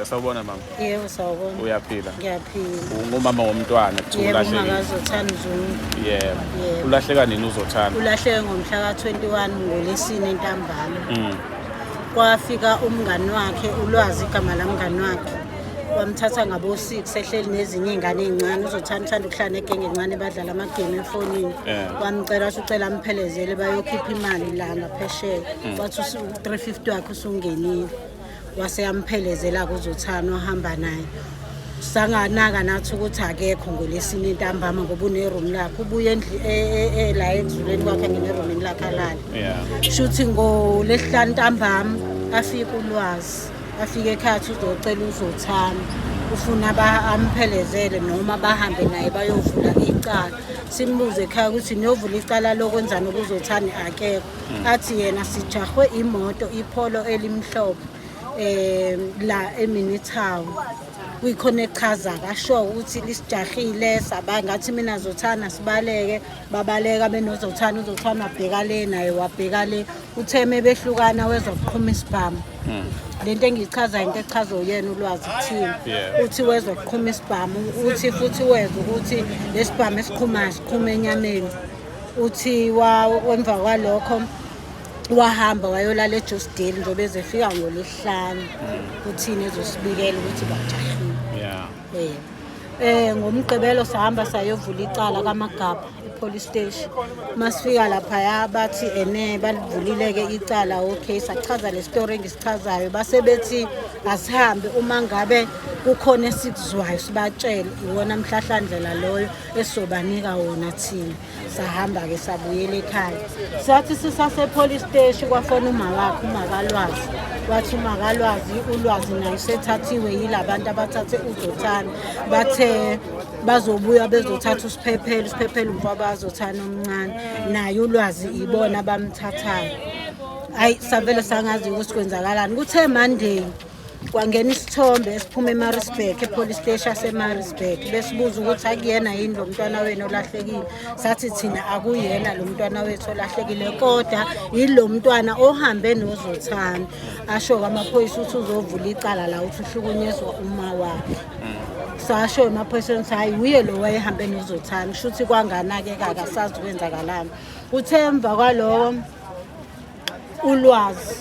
Sawubona mama. Yebo sawubona. Uyaphila? Ngiyaphila. Ungumama womntwana Yebo uMakazothanda Zungu. Yebo. Ulahleka nini uZothanda? Ulahleke ngomhla ka-21 ngoLesine ntambama. Kwafika umngani wakhe uLwazi igama lamngani wakhe. Wamthatha ngabo-6 ehleli nezinye iy'ngane ey'ncane. uZothanda uthanda ukuhlala negenge encane badlala amagemu efonini. Wamcela ucela amphelezele bayokhipha imali la ngaphesheya. Wathi u-350 wakhe usungenile. Wase yamphelezela kuZothanda wahamba naye. Sanganaka nathi ukuthi akekho ngoLesine ntambama ngoba uneroom lakhe. Ubuye la ekuzuleni kwakhe ngeroomini lakhe alala. Shuthi ngoLesihlanu ntambama afika uLwazi. Afike ekhaya uzocela uZothanda. Ufuna amphelezele noma bahambe naye bayovula icala. Simbuze ekhaya ukuthi niyovula icala lokwenzana kuZothanda akekho. Athi yena sijahwe imoto iPolo elimhlophe. La eMinitown kuyikhona echaza kasho ukuthi lisijahile ngathi mina Zothanda sibaleke babaleka benoZothanda uZothanda wabheka le naye wabheka le utheme behlukana wezokuqhuma isibhamu. Lento engichaza into echaza uyena uLwazi kuthini uthi wezokuqhuma isibhamu uthi futhi weza ukuthi lesibhamu esiqhumayo siqhuma enyameni uthi wemva kwalokho wahamba wayolala eJoesdale njobe ezefika ngoLesihlanu uthini ezosibikela ukuthi bajahile. Ngomgqibelo sahamba sayovula icala kaMagaba epolice station. Masifika lapha bathi balivulile-ke icala okay sachaza le story engisichazayo base bethi asihambe uma ngabe kukhona esikuzwayo sibatshele iwona mhlahlandlela loyo esizobanika wona thina. Sahamba-ke sabuyela ekhaya. Sathi sisase police station kwafona uMakalwazi. Wathi uLwazi naye sethathiwe yilabantu abathathe uZothanda. Bathe bazobuya bezothatha usiphephelo umfana Zothanda omncane. Naye uLwazi ibona bamthathayo. Hayi savele sangazi ukuthi kwenzakalani. Kuthe Monday kwangena isithombe esiphuma eMaritzburg epolice station yaseMaritzburg besibuza ukuthi akuyena yini lo mntwana wenu olahlekile. Sathi thina akuyena lo mntwana wethu olahlekile kodwa yilo mntwana ohambe noZothanda. Asho amaphoyisa ukuthi uzovula icala la uthi uhlukunyezwa uma wakhe. Sasho amaphoyisa ukuthi hayi uye lo wayehambe noZothanda shuthi kwanganake akasazi kwenzakalani. Uthemba kwalowo uLwazi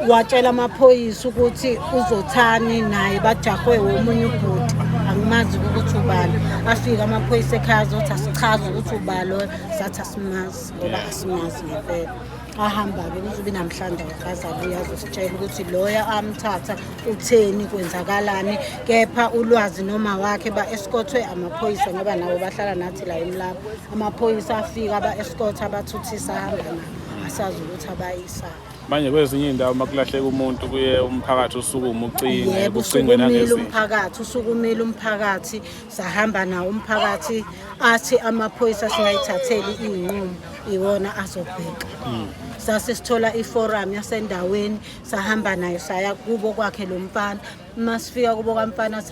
watshela amaphoyisa ukuthi uZothanda naye bajahwe omunye ubhuti angimazi ukuthi ubani. Afika amaphoyisa ekhaya azothi asichaze ukuthi ubalo sathi asimazi ngoba asimazi ngempela. Ahamba-ke kuzobe namhlanje akazabuya azositshela ukuthi loya amthatha utheni kwenzakalani. Kepha uLwazi noma wakhe ba-escortwe amaphoyisa ngoba nabo bahlala nathi la eMlapha. Amaphoyisa afika ba-escorta bathuthisa ahamba nabo asazi ukuthi abayisa. Manje kwezinye indawo makulahleka umuntu kuye umphakathi usukuma ucinge yebo usukumile umphakathi sahamba nawo umphakathi athi amaphoyisa singayithatheli iy'nqumo iwona azobheka. Sase sithola iforum yasendaweni sahamba nayo saya kubo kwakhe lo mfana. Masifika kubo kwamfana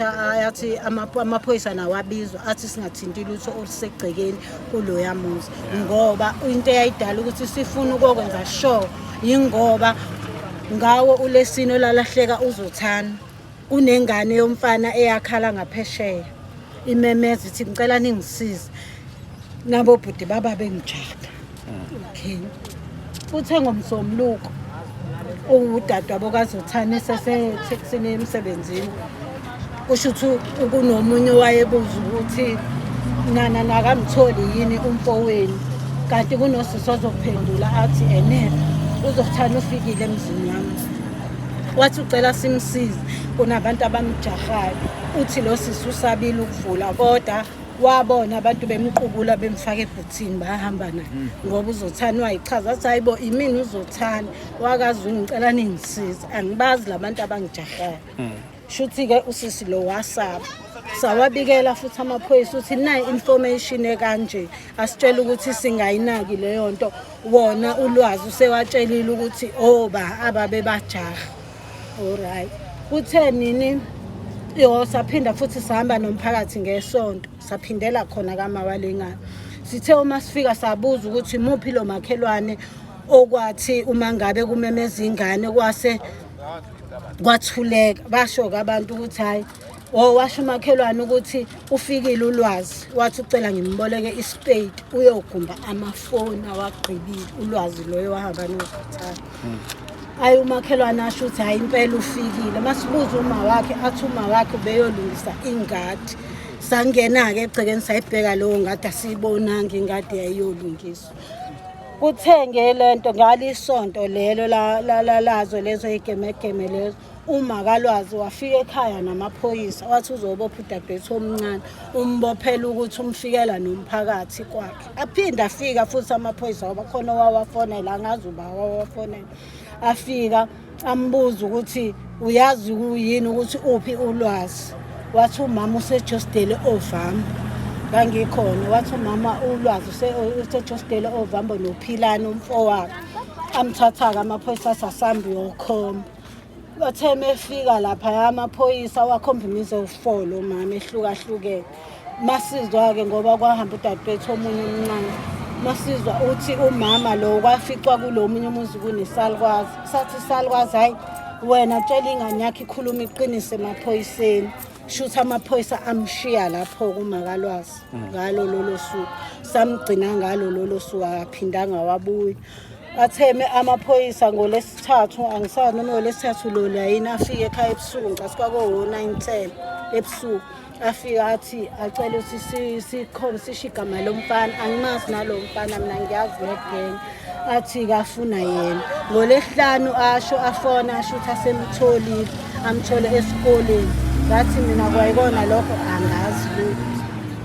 athi amaphoyisa nawo abizwa athi singathinti lutho olusegcekeni kuloya muzi ngoba into eyayidala ukuthi sifuna ukwenza sure yingoba ngawo uLesine olalahleka uZothanda kunengane yomfana eyakhala ngaphesheya imemeza ithi ngicela ningisize nabo bhuti baba bengijada. Okay uthe ngomsombuluko udadwa bokaZothanda sesetheksini emsebenzini kusho ukuthi kunomunye wayebuza ukuthi nana nakamtholi yini umfowenu kanti kunosisi ozophendula athi uZothanda ufikile emzini wami. Wathi ucela simsize kunabantu abamjahayo. Uthi lo sisi usabile ukuvula kodwa wabona abantu bemqubula bemfaka ebhuthini bahamba naye ngoba uZothanda wayichaza athi hayibo imini uZothanda wakaZungu ngicela ningisize angibazi labantu abangijahayo. Shuthi-ke usisi lo wasaba sawabikela futhi amaphoyisa uthi nayi information ekanje asitshela ukuthi singayinaki leyo nto wona uLwazi usewatshelile ukuthi ababe bajaha. Alright uthe nini saphinda futhi sahamba nomphakathi ngesonto saphindela khona kaMawalengana. Sithe uma sifika sabuza ukuthi muphi lo makhelwane okwathi uma ngabe kumemeza ingane kwase kwathuleka basho-ke abantu ukuthi hhayi washo umakhelwane ukuthi ufikile ulwazi wathi ucela ngimboleke ispade uyogumba amafoni awagqibile ulwazi loyo wahamba nohospitali. Hayi umakhelwane asho ukuthi hhayi impela ufikile masibuza uma wakhe athi uma wakhe beyolungisa ingadi. Sangena-ke egcekeni sayibheka leyo ngadi asiyibonanga ingadi yayiyolungiswa. Kuthenge lento ngalisonto lelo lazo lezo igemegeme lezo uma kalwazi wafika ekhaya namaphoyisa wathi uzobopha udadewethu omncane umbophela ukuthi umfikela nomphakathi kwakhe. Aphinda afika futhi amaphoyisa ngoba khona wawafonela angazi uba wawafonela. Afika ambuza ukuthi uyazi kuyini ukuthi uphi ulwazi. Wathi umama usejostele ovambo. Ngangikhona wathi umama ulwazi usejostele ovambo nophilana umfowabo. Amthatha-ke amaphoyisa sasambi yokhomba. Bathe mefika lapha amaphoyisa wakhomba imize ufolo mama ehlukahlukene. Masizwa-ke ngoba kwahamba udadewethu omunye omncane. Masizwa uthi umama lo kwaficwa kulo munye umuzi kunesalukwazi. Sathi isalukwazi hayi wena tshela ingane yakho ikhuluma iqinise emaphoyiseni. Shuthi amaphoyisa amshiya lapho kumakalwazi ngalo lolo suku. Samgcina ngalo lolo suku akaphindanga wabuya. Atheme amaphoyisa ngolesithathu angisazi noma ngolesithathu lo layini afike ekhaya ebusuku ngicasi kwakuwo 9:10 ebusuku. Afika athi acela ukuthi sisho igama lomfana angimazi nalo mfana mina ngiyazi negenge. Athi kafuna yena ngolesihlanu asho afona asho ukuthi asemtholile amthole esikoleni. Ngathi mina kwayikona lokho angazi lutho.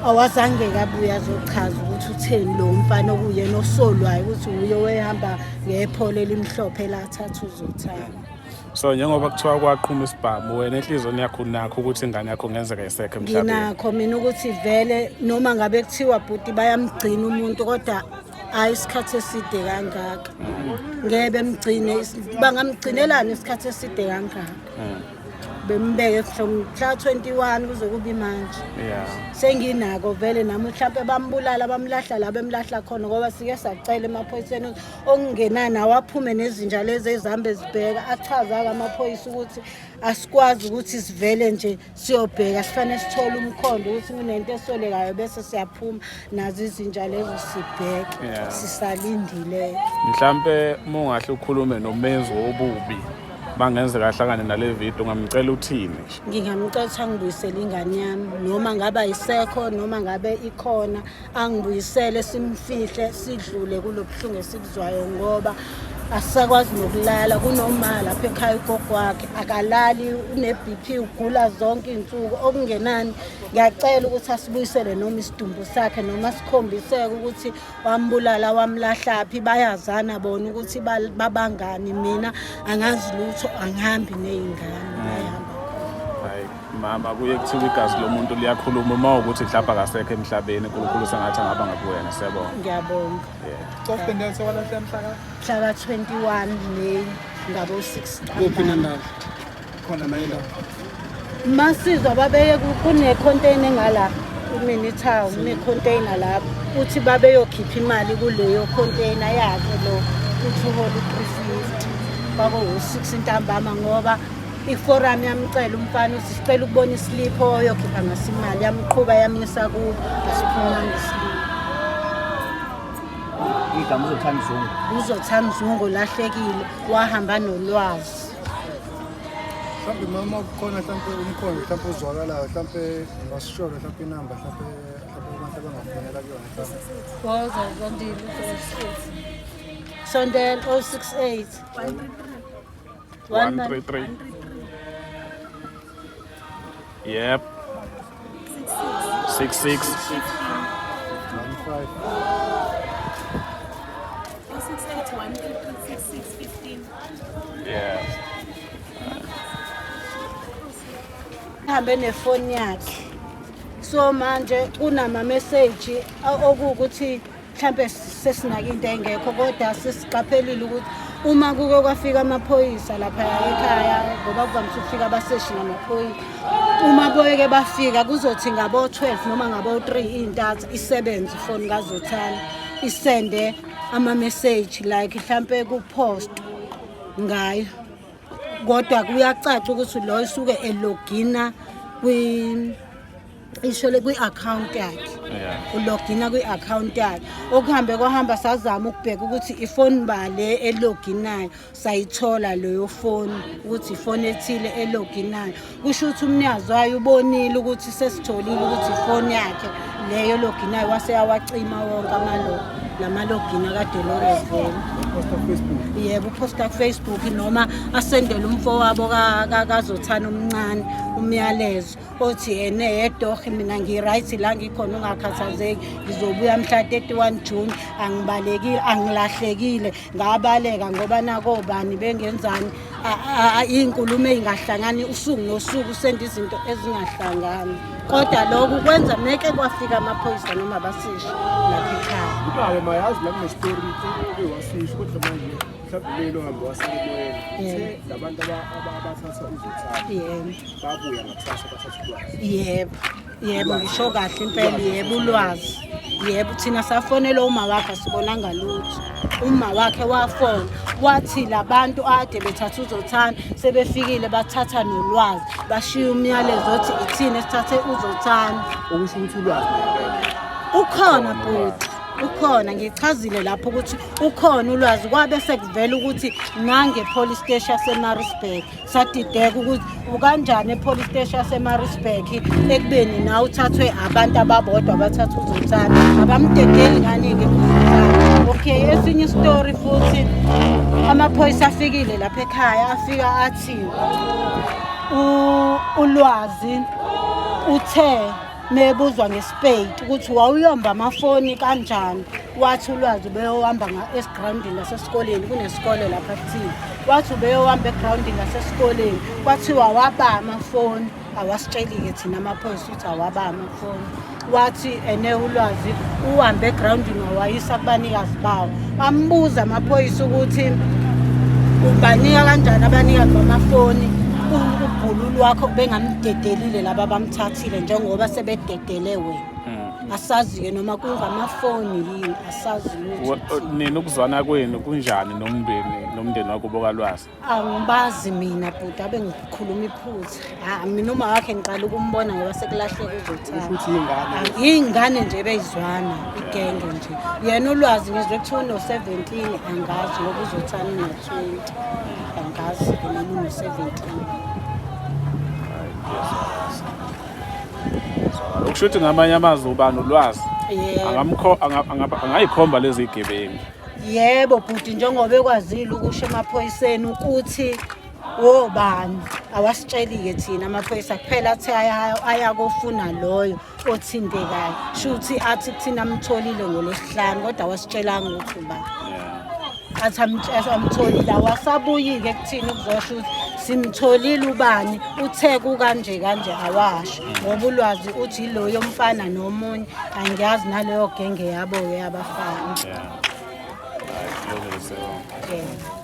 Awazange kabuya azochaza ukuthi utheni lo mfana okuyena osolwayo ukuthi uye wehamba ngephole elimhlophe lathatha uzothana. So njengoba kuthiwa kwaqhuma isibhamu wena enhlizweni yakho nakho ukuthi ingane yakho ngenzeka esekho emhlabeni. Nginakho mina ukuthi vele noma ngabe kuthiwa bhuti bayamgcina umuntu kodwa hayi isikhathi eside kangaka. Ngeke mgcine bangamgcinelana isikhathi eside kangaka. Bembeke mhla 21 kuze kube manje. Senginako vele nami mhlawumbe bambulala bamlahla la bemlahla khona ngoba sike sacela emaphoyiseni okungenana waphume nezinja lezi ezambe zibheka achaza amaphoyisa ukuthi asikwazi ukuthi sivele nje siyobheka sifanele sithole umkhondo ukuthi kunento esolekayo bese siyaphuma nazo izinja lezo sibheke sisalindile. Mhlambe mongahle ukhulume nomenzi wobubi bangenzeka ahlangane nale video ngamcela uthini? Ngingamcela ukuthi angibuyisele ingane yami noma ngabe ayisekho noma ngabe ikhona angibuyisele simfihle sidlule kulobhlungu esikuzwayo ngoba asakwazi nokulala kunoma lapha ekhaya ugogo wakhe akalali une-BP ugula zonke izinsuku okungenani. Ngiyacela ukuthi asibuyisele noma isidumbu sakhe noma sikhombiseke ukuthi wambulala wamlahlaphi bayazana bona ukuthi babangani. Mina angazi lutho angihambi nezingane bayahamba. Hayi mama kuye kuthiwa igazi lomuntu liyakhuluma uma ukuthi mhlawumbe akasekho emhlabeni uNkulunkulu sengathi angaba ngakuyena. Siyabonga. Ngiyabonga. Sofendele sewalahla mhlaka Mhlaka 21 May ngabo 6. kuphi nandawo khona mayela Masizwa babeye kune container engala imini town ne container lapho uthi babeyokhipha imali kuleyo container yakhe lo uthi holu 350 bako 6 intambama ngoba iforum yamcela umfana uthi sicela ukubona islip oyokhipha ngasimali yamqhuba yamisa ku asiphuma ngeslip. igama uzothanda Uzothanda Mzungu lahlekile wahamba nolwazi. Mhlawumbe mama kukhona mhlawumbe umkhondo mhlawumbe uzwakalayo mhlawumbe ngasisholo mhlawumbe inamba mhlawumbe abantu abangafonela kuyona Woza zandile Sondel 068 133. Yep. 66. 15. Yeah. Hambe nefoni yakhe. So manje unama message okuthi mhlambe sesinake into engekho kodwa sesiqaphelile ukuthi uma kuke kwafika amaphoyisa lapha ekhaya ngoba kuvamise ukufika abaseshi namaphoyisa. Uma boyeke bafika kuzothi ngabo 12 noma ngabo 3 intatha isebenze ifoni kaZothana isende ama message like mhlambe ku post ngayo kodwa kuyacaca ukuthi lo usuke elogina kwi-account yakhe. Ulogina kwi-account yakhe. Okuhambe kwahamba sazama ukubheka ukuthi ifoni bale eloginayo sayithola leyo foni ukuthi ifoni ethile eloginayo. Kusho ukuthi umnikazi wayo ubonile ukuthi sesitholile ukuthi ifoni yakhe leyo loginayo wase yawacima wonke lamalogina kade lorevela. Yebo, uposta ku-Facebook noma asendele umfowabo kaZothana omncane umyalezo othi edohi mina ngi-right la ngikhona ungakhathazeki ngizobuya mhla 31 June angibalekile angilahlekile ngabaleka ngoba nakobani bengenzani inkulumo engahlangani usuku nosuku senda izinto ezingahlangani kodwa lokhu kwenza meke kwafika amaphoyisa noma abasishi lapha ekhaya. Ubabe mayazi la kunestory ukuthi wasisho kodwa manje mhlawumbe lelo hambe wasemoyeni labantu abathatha uZothana babuya ngakusasa bathatha ulwazi. Yebo ngisho kahle impela yebo ulwazi. Yebo thina safonela uma wakhe sibona ngalutho. Uma wakhe wafona wathi labantu ade bethatha uZothana sebefikile bathatha nolwazi bashiya umyalezo othi ithina sithathe uZothana. Okusho ukuthi ulwazi Ukhona bhuti. Ukhona ngichazile lapho ukuthi ukhona ulwazi kwabe sekuvela ukuthi nange police station yaseMaritzburg sadideka ukuthi ukanjani epolice station yaseMaritzburg ekubeni na uthathwe abantu ababodwa abathatha uZothana abamdedeli kaningi uZothana. Okay, esinye story futhi amaphoyisa afikile lapha ekhaya afika athi ulwazi uthe mebuzwa ngeSpade ukuthi wawuyomba amafoni kanjani wathi ulwazi beyohamba esigroundini lasesikoleni kunesikole lapha kuthini wathi beyohamba egroundini lasesikoleni kwathiwa waba amafoni awasitshelike thina amaphoyisa ukuthi awaba amafoni wathi ulwazi uhambe egroundini wayisa kubanikazi bawo ambuza amaphoyisa ukuthi ubanika kanjani abanikazi bamafoni ubhululu wakho bengamdedelile laba bamthathile njengoba sebededele wena. Asazi-ke noma kungamafoni yini asazi ukuthi nini ukuzwana kwenu kunjani nomndeni wakho bokalwazi? Angibazi mina bhuti abe ngikhuluma iphutha. Mina uma wakhe ngiqala ukumbona ngoba sekulahleka uZothana. Iy'ngane nje beyizwana igenge nje. Yena ulwazi ngizwe kuthiwa uno-17 angazi ngoba uZothana una-20. Angazi-ke noma uno-17. Ukusho ukuthi ngamanye amazwi ubani ulwazi angayikhomba lezi igebengu. Yebo bhuti njengoba ekwazile ukusho emaphoyiseni ukuthi wobani awasitshelike thina amaphoyisa kuphela athi ayakofuna loyo othintekayo shuthi athi thina amtholile ngolesihlanu kodwa awasitshelanga ukuthi ubani. Athi amtholile awasabuyi-ke kuthina ukuzosho ukuthi simtholile ubani uthe kukanje kanje awasho ngoba ulwazi uthi iloyo mfana nomunye angiyazi naleyo genge yabo yabafana. Yeah.